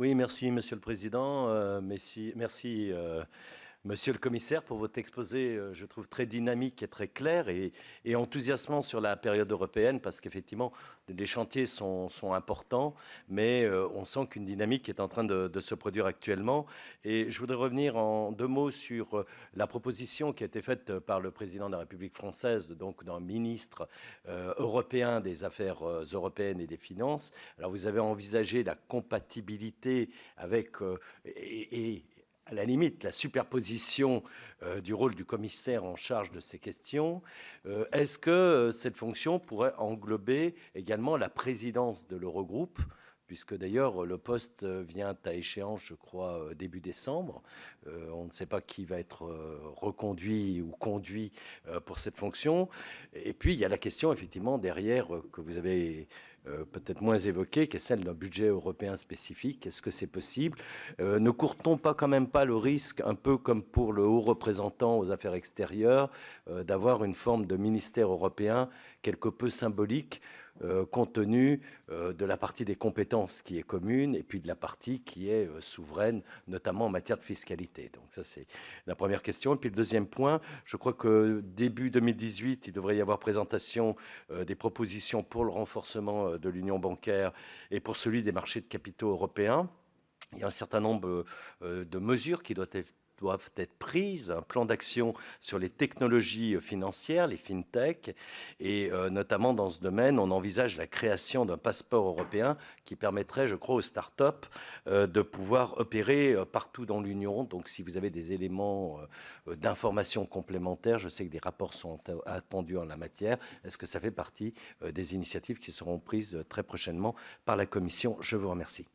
Oui, merci Monsieur le Président. Merci, Monsieur le Commissaire, pour votre exposé, je trouve très dynamique et très clair et enthousiasmant sur la période européenne parce qu'effectivement, les chantiers sont importants, mais on sent qu'une dynamique est en train de se produire actuellement. Et je voudrais revenir en deux mots sur la proposition qui a été faite par le président de la République française, donc d'un ministre européen des Affaires européennes et des Finances. Alors, vous avez envisagé la compatibilité avec et à la limite, la superposition du rôle du commissaire en charge de ces questions. Est-ce que cette fonction pourrait englober également la présidence de l'Eurogroupe, puisque d'ailleurs le poste vient à échéance, je crois, début décembre. On ne sait pas qui va être reconduit ou conduit pour cette fonction. Et puis, il y a la question, effectivement, derrière, que vous avez peut-être moins évoquée, qui est celle d'un budget européen spécifique. Est-ce que c'est possible? Ne court-on pas quand même pas le risque, un peu comme pour le haut représentant aux affaires extérieures, d'avoir une forme de ministère européen quelque peu symbolique, compte tenu de la partie des compétences qui est commune et puis de la partie qui est souveraine, notamment en matière de fiscalité. Donc ça, c'est la première question. Et puis le deuxième point, je crois que début 2018, il devrait y avoir présentation des propositions pour le renforcement de l'union bancaire et pour celui des marchés de capitaux européens. Il y a un certain nombre de mesures qui doivent être prises, un plan d'action sur les technologies financières, les fintech, et notamment dans ce domaine, on envisage la création d'un passeport européen qui permettrait, je crois, aux start-up de pouvoir opérer partout dans l'Union. Donc, si vous avez des éléments d'information complémentaires, je sais que des rapports sont attendus en la matière. Est-ce que ça fait partie des initiatives qui seront prises très prochainement par la Commission? Je vous remercie.